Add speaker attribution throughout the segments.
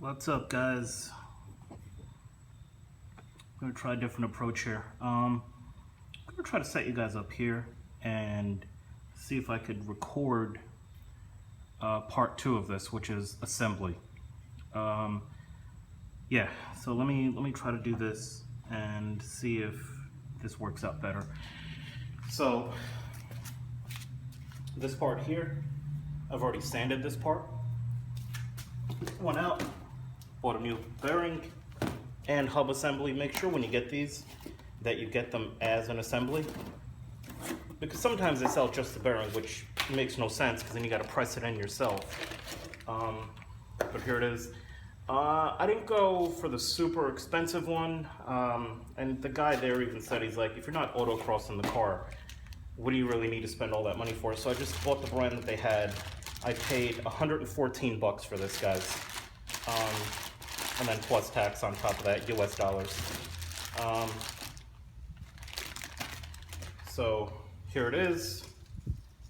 Speaker 1: What's up, guys? I'm gonna try a different approach here. I'm gonna try to set you guys up here and see if I could record part 2 of this, which is assembly. Yeah, so let me try to do this and see if this works out better. So this part here, I've already sanded this part. Went out, bought a new bearing and hub assembly. Make sure when you get these that you get them as an assembly, because sometimes they sell just the bearing, which makes no sense because then you got to press it in yourself. But here it is. I didn't go for the super expensive one, and the guy there even said, he's like, if you're not autocrossing the car, what do you really need to spend all that money for? So I just bought the brand that they had. I paid 114 bucks for this, guys. And then plus tax on top of that, US dollars. So here it is.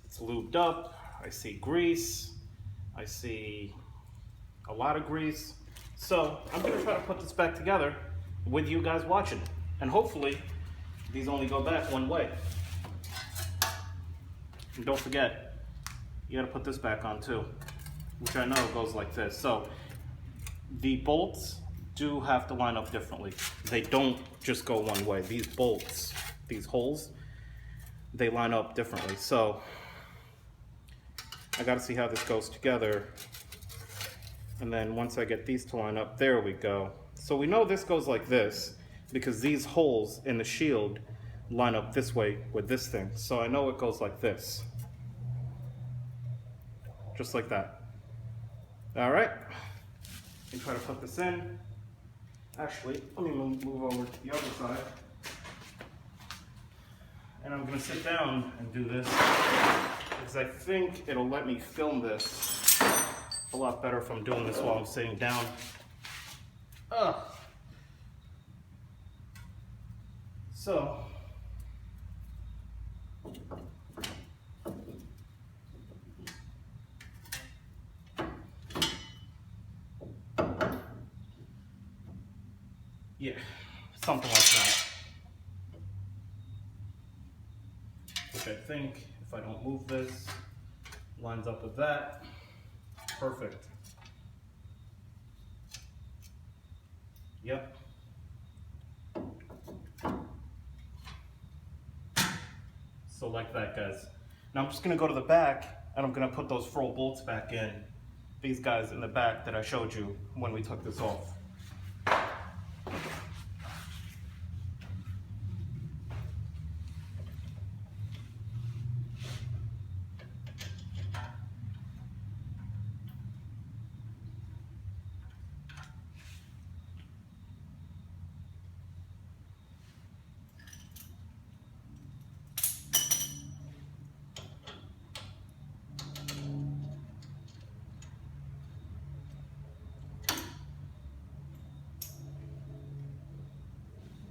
Speaker 1: It's lubed up. I see grease. I see a lot of grease. So I'm gonna try to put this back together with you guys watching. And hopefully these only go back one way. And don't forget, you gotta put this back on too, which I know goes like this. So the bolts do have to line up differently. They don't just go one way. These bolts, these holes, they line up differently. So I gotta see how this goes together. And then once I get these to line up, there we go. So we know this goes like this because these holes in the shield line up this way with this thing. So I know it goes like this. Just like that. All right. And try to put this in. Actually, let me move over to the other side. And I'm gonna sit down and do this because I think it'll let me film this a lot better if I'm doing this while I'm sitting down. So, yeah, something like that. Which I think, if I don't move this, lines up with that. Perfect. Yep. So like that, guys. Now I'm just gonna go to the back and I'm gonna put those 4 bolts back in. These guys in the back that I showed you when we took this off.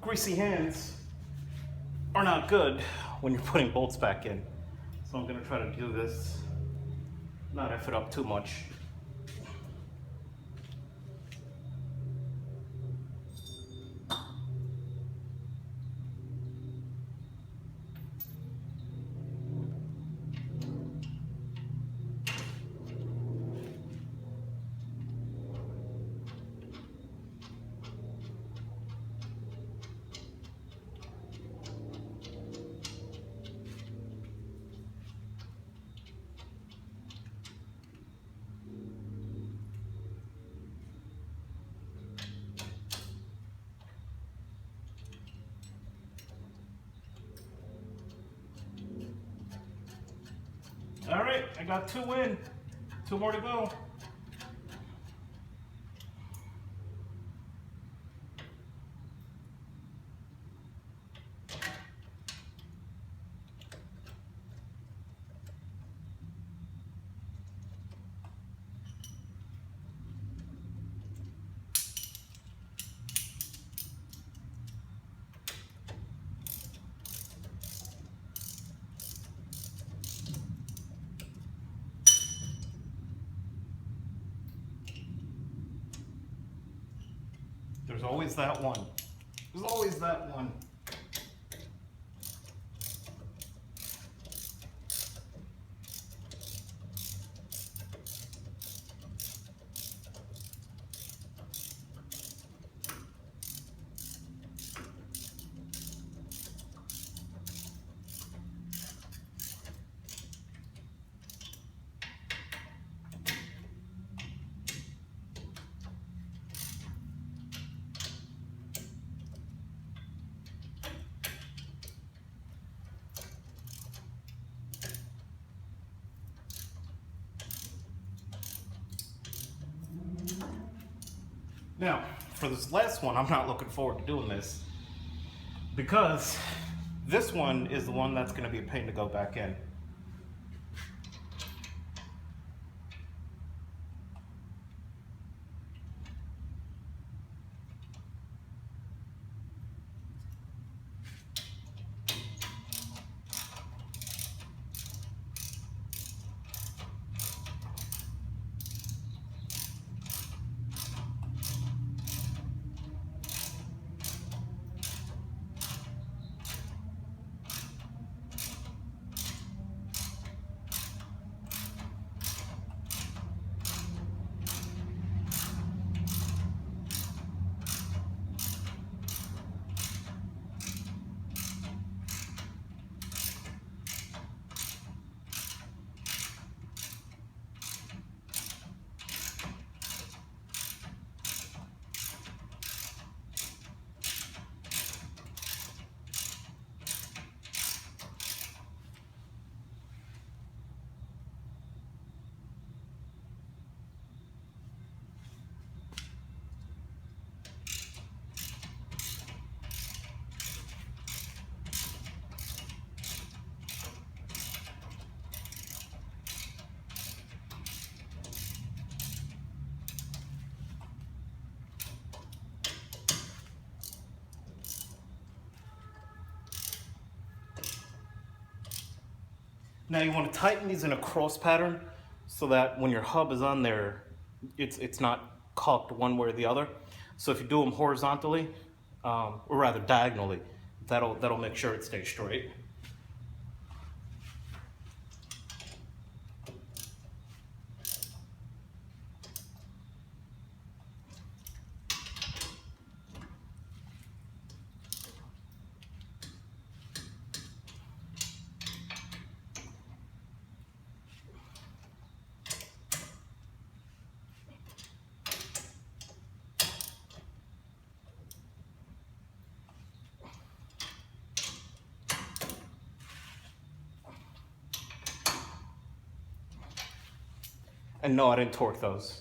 Speaker 1: Greasy hands are not good when you're putting bolts back in. So I'm gonna try to do this, not F it up too much. All right, I got 2 in, 2 more to go. There's always that one. There's always that one. Now, for this last one, I'm not looking forward to doing this because this one is the one that's going to be a pain to go back in. Now you want to tighten these in a cross pattern so that when your hub is on there, it's not cocked one way or the other. So if you do them horizontally, or rather diagonally, that'll make sure it stays straight. And no, I didn't torque those.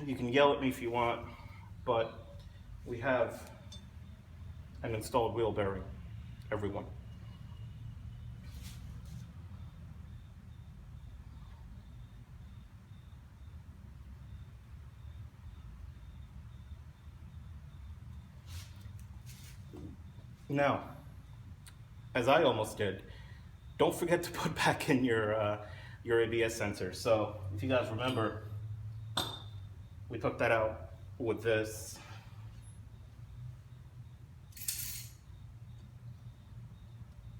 Speaker 1: You can yell at me if you want, but we have an installed wheel bearing, everyone. Now, as I almost did, don't forget to put back in your ABS sensor. So if you guys remember, we took that out with this.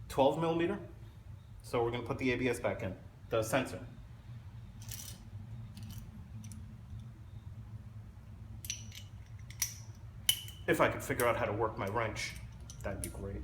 Speaker 1: $12mm. So we're gonna put the ABS back in, the sensor. If I could figure out how to work my wrench, that'd be great.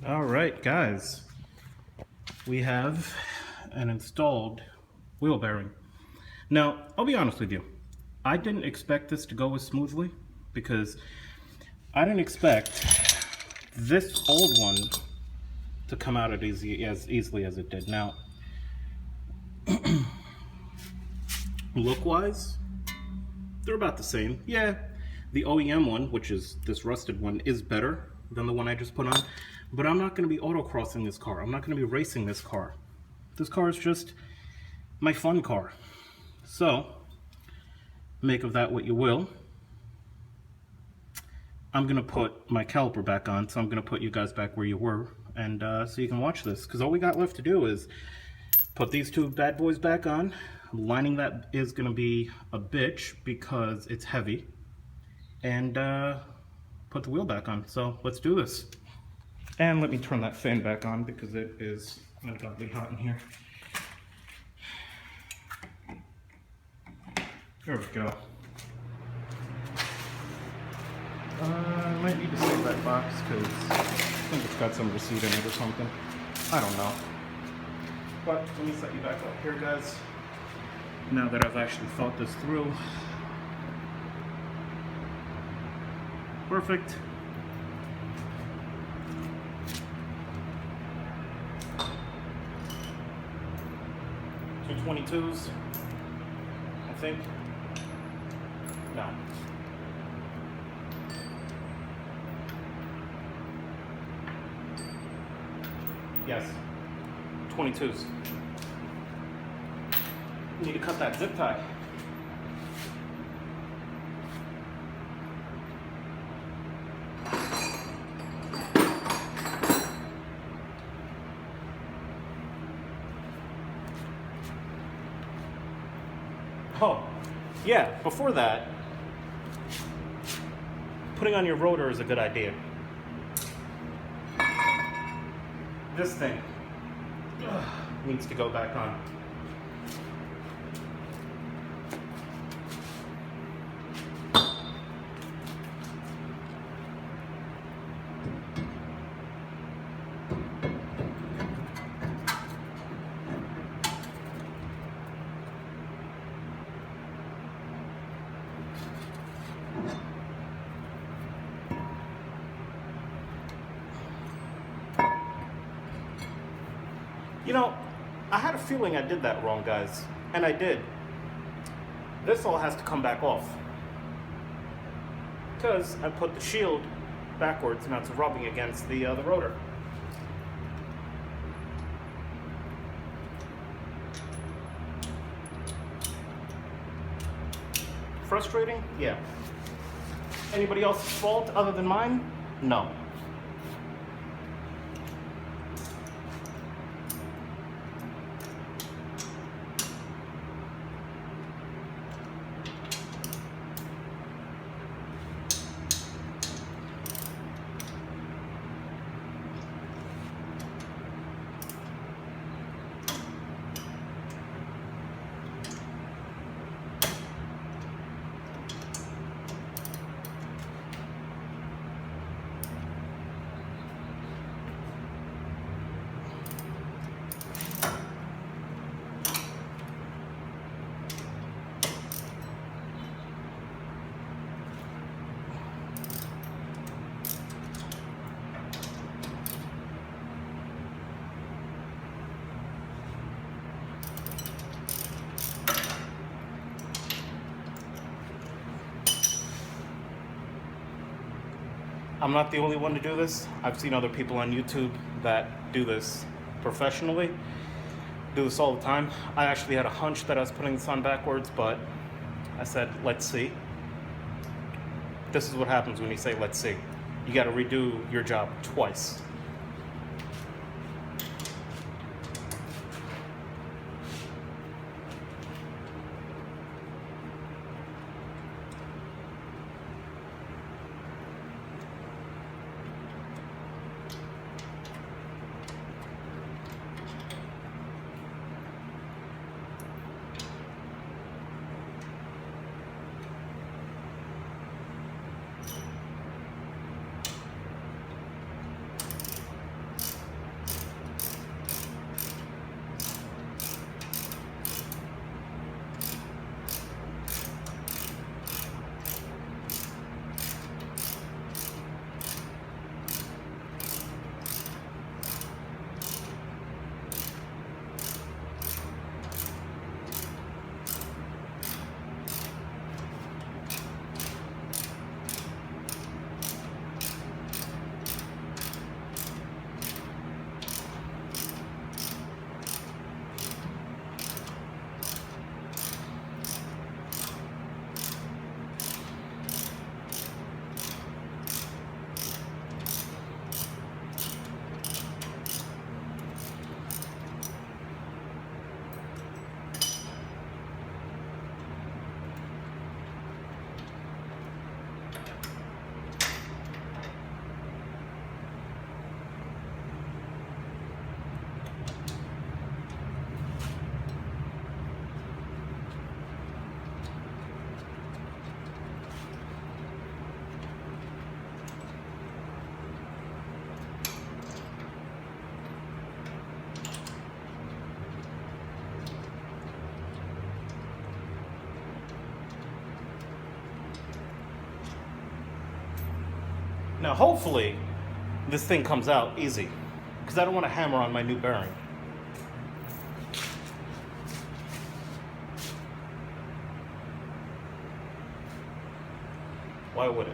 Speaker 1: All right, guys, we have an installed wheel bearing. Now, I'll be honest with you. I didn't expect this to go as smoothly because I didn't expect this old one to come out as easily as it did. Now, look-wise, they're about the same. Yeah, the OEM one, which is this rusted one, is better than the one I just put on. But I'm not going to be autocrossing this car. I'm not going to be racing this car. This car is just my fun car. So, make of that what you will. I'm going to put my caliper back on, so I'm going to put you guys back where you were, and so you can watch this. Because all we got left to do is put these two bad boys back on. Lining that is going to be a bitch because it's heavy. And put the wheel back on. So let's do this. And let me turn that fan back on because it is ungodly hot in here. There we go. I might need to save that box because I think it's got some receipt in it or something. I don't know. But let me set you back up here, guys. Now that I've actually thought this through. Perfect. Two 22s, I think. No. Yes, 22s. Need to cut that zip tie. Oh, yeah, before that, putting on your rotor is a good idea. This thing needs to go back on. You know, I had a feeling I did that wrong, guys, and I did. This all has to come back off because I put the shield backwards and it's rubbing against the rotor. Frustrating? Yeah. Anybody else's fault other than mine? No. I'm not the only one to do this. I've seen other people on YouTube that do this professionally, do this all the time. I actually had a hunch that I was putting this on backwards, but I said, let's see. This is what happens when you say, let's see. You gotta redo your job twice. Now hopefully this thing comes out easy, because I don't want to hammer on my new bearing. Why would it?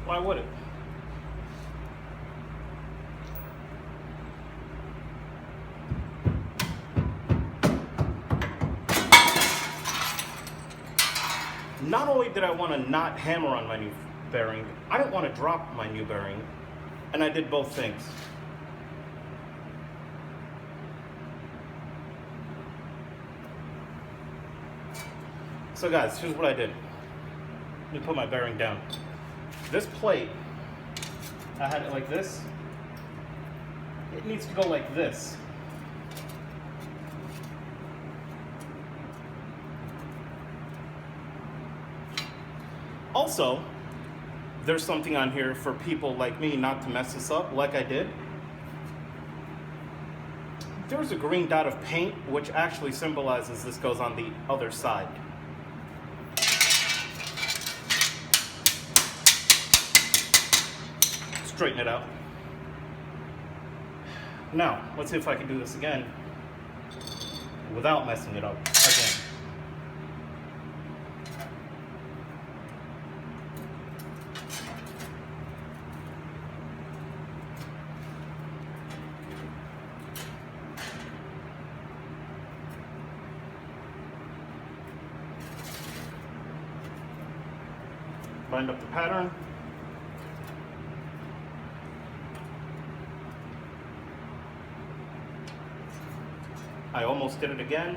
Speaker 1: Why would it? Not only did I want to not hammer on my new bearing, I didn't want to drop my new bearing, and I did both things. So guys, here's what I did. Let me put my bearing down. This plate, I had it like this. It needs to go like this. Also, there's something on here for people like me not to mess this up like I did. There's a green dot of paint, which actually symbolizes this goes on the other side. Straighten it out. Now, let's see if I can do this again without messing it up again. Lined up the pattern. I almost did it again.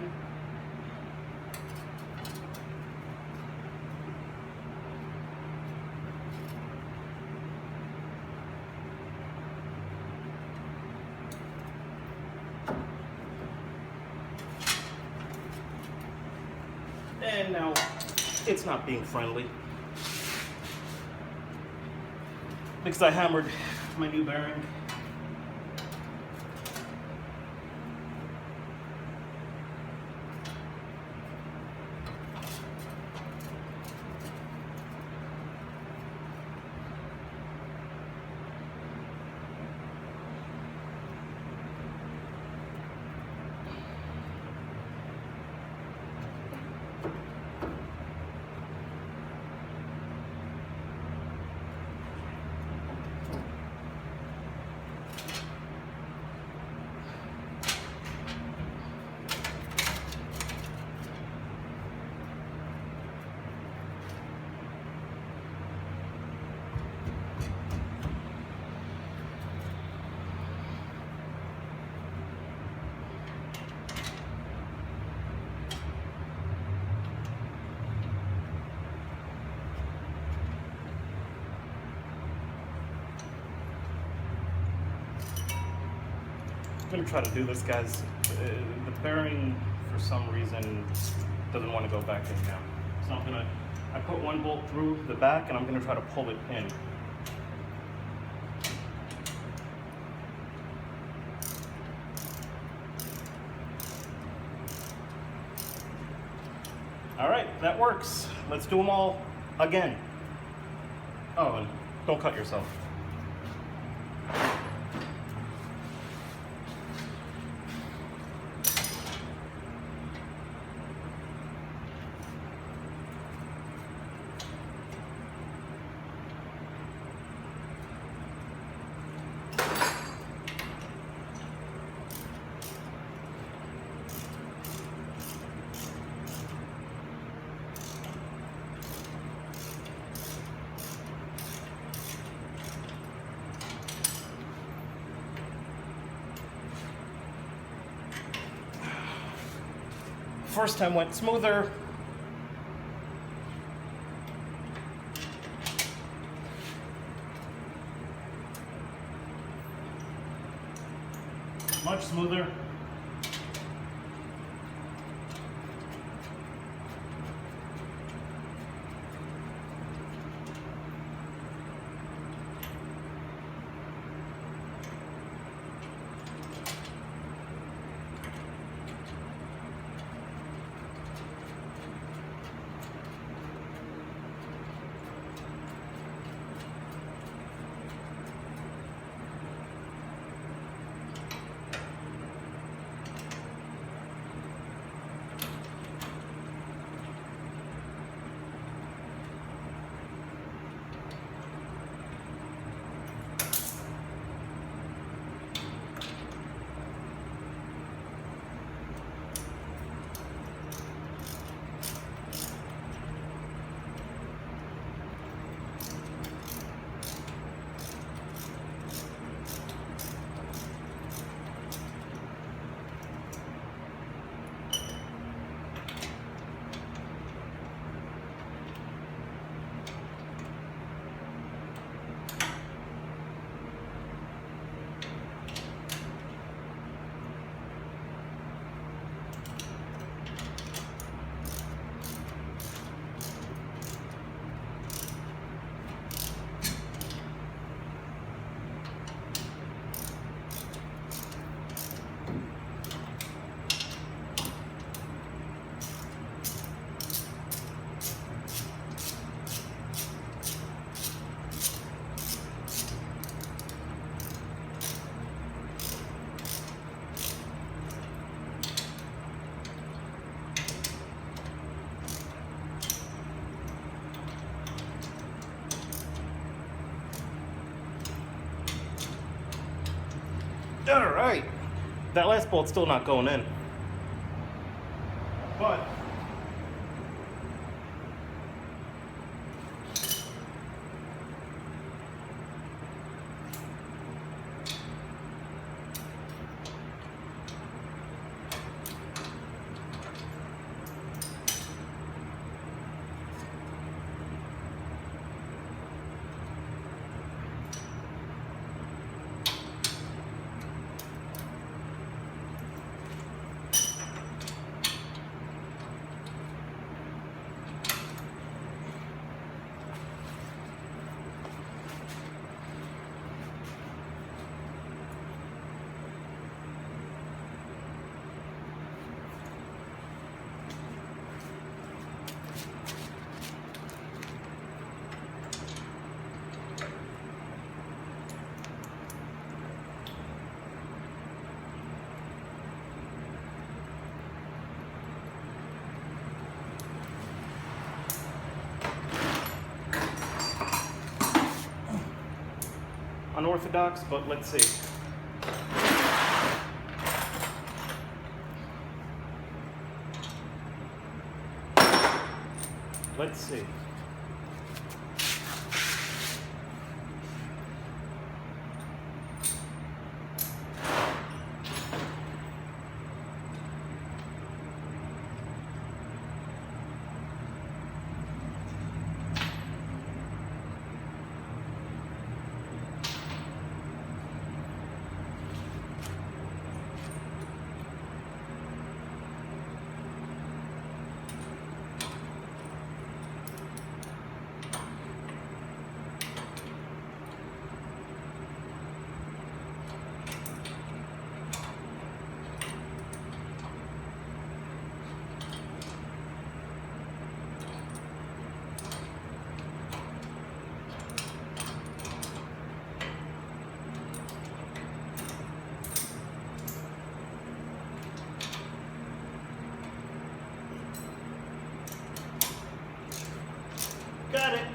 Speaker 1: And now it's not being friendly because I hammered my new bearing. I'm gonna try to do this, guys. The bearing, for some reason, doesn't want to go back in now. So I put one bolt through the back and I'm gonna try to pull it in. All right, that works. Let's do them all again. Oh, and don't cut yourself. First time went smoother. Much smoother. All right. That last bolt's still not going in. But unorthodox, but let's see. Let's see. Got it.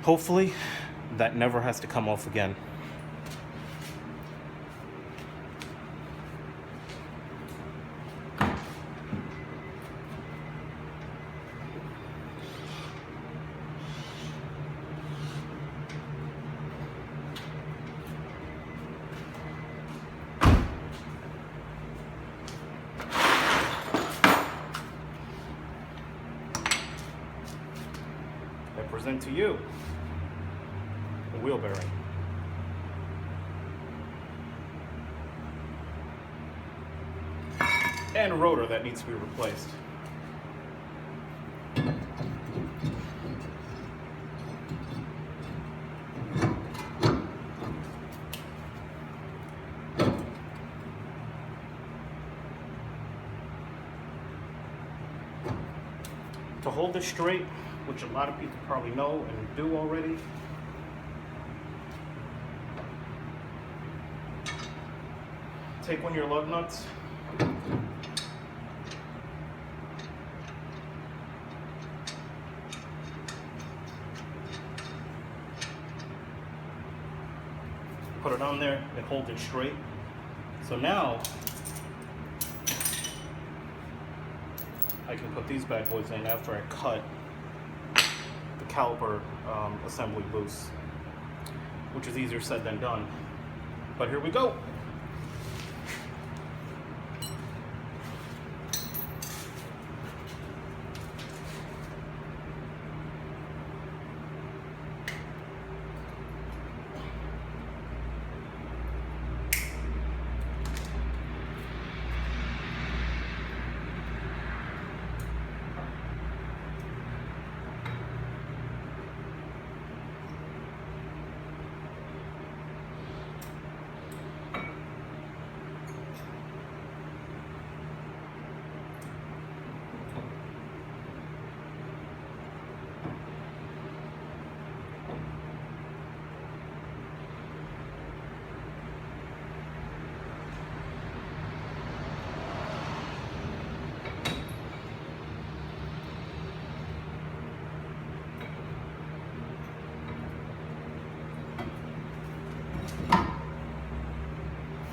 Speaker 1: Hopefully, that never has to come off again. I present to you the wheel bearing. And a rotor that needs to be replaced. To hold this straight, which a lot of people probably know and do already, take one of your lug nuts, put it on there, it holds it straight. So now I can put these bad boys in after I cut the caliper assembly loose, which is easier said than done. But here we go.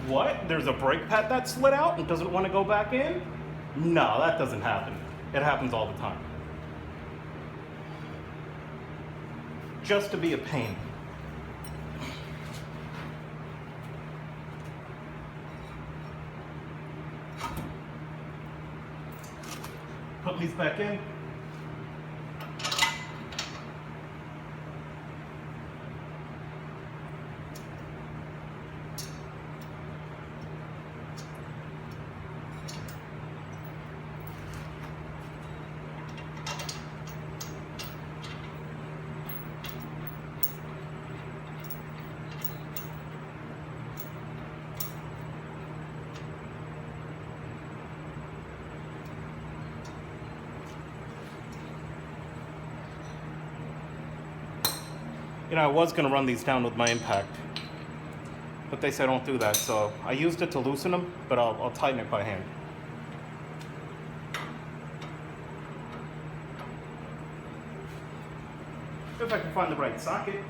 Speaker 1: What? There's a brake pad that slid out and doesn't want to go back in? No, that doesn't happen. It happens all the time. Just to be a pain. Put these back in. You know, I was going to run these down with my impact, but they said don't do that, so I used it to loosen them, but I'll tighten it by hand. If I can find the right socket.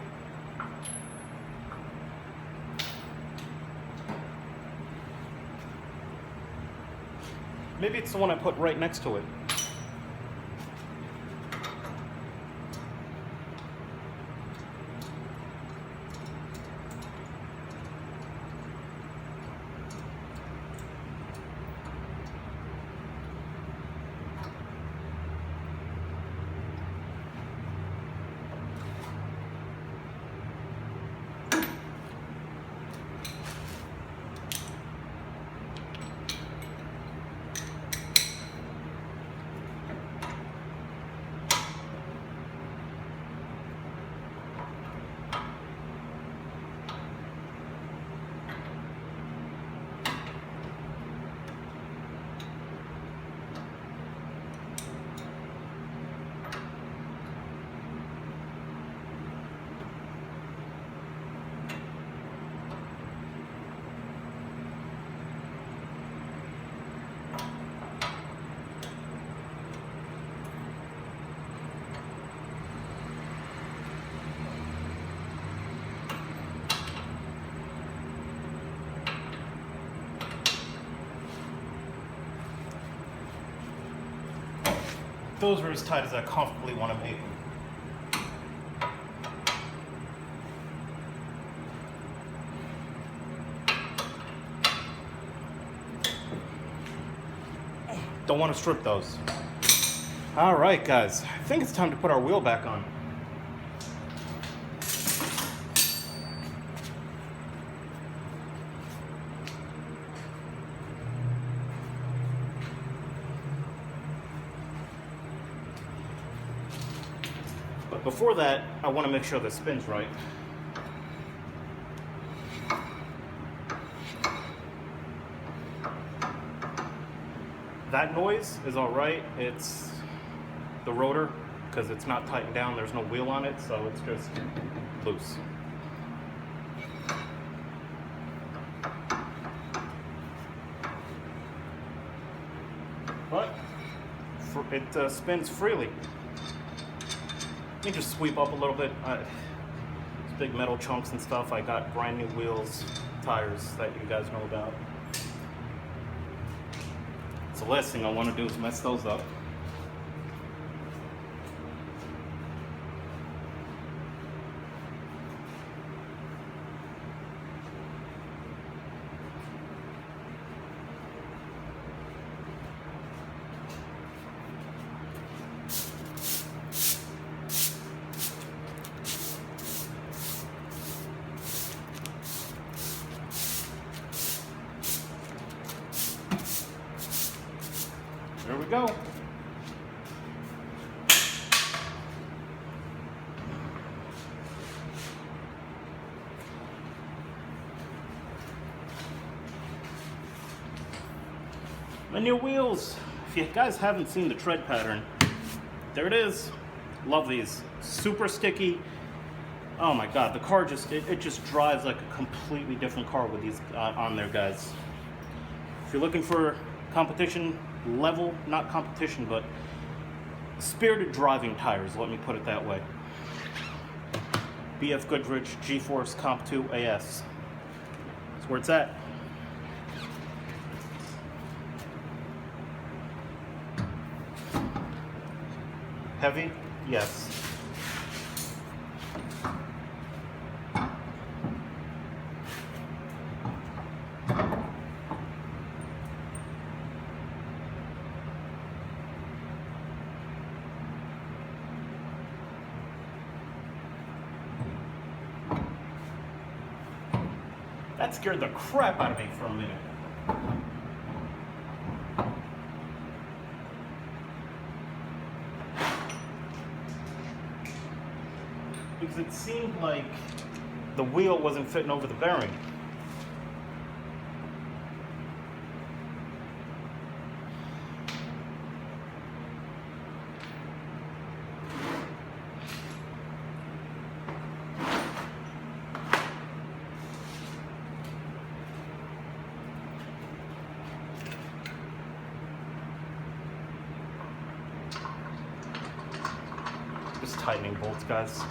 Speaker 1: Maybe it's the one I put right next to it. Those are as tight as I comfortably want to make them. Don't want to strip those. All right, guys, I think it's time to put our wheel back on. But before that, I want to make sure the spin's right. That noise is all right. It's the rotor, because it's not tightened down. There's no wheel on it, so it's just loose. But it spins freely. Let me just sweep up a little bit. It's big metal chunks and stuff. I got brand new wheels, tires that you guys know about. So the last thing I want to do is mess those up. There we go. And your wheels. If you guys haven't seen the tread pattern, there it is. Love these. Super sticky. Oh my god, the car just it just drives like a completely different car with these on there, guys. If you're looking for competition level, not competition, but spirited driving tires, let me put it that way. BF Goodrich G-Force Comp 2 AS. That's where it's at. Heavy? Yes. That scared the crap out of me for a minute. Because it seemed like the wheel wasn't fitting over the bearing. Just tightening bolts, guys.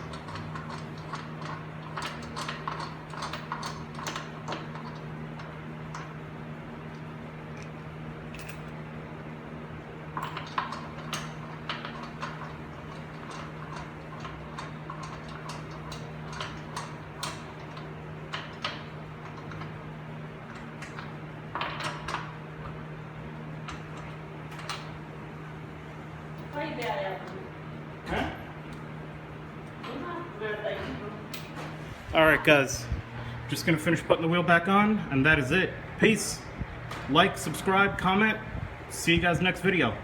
Speaker 1: Alright guys, just gonna finish putting the wheel back on, and that is it. Peace. Like, subscribe, comment. See you guys next video.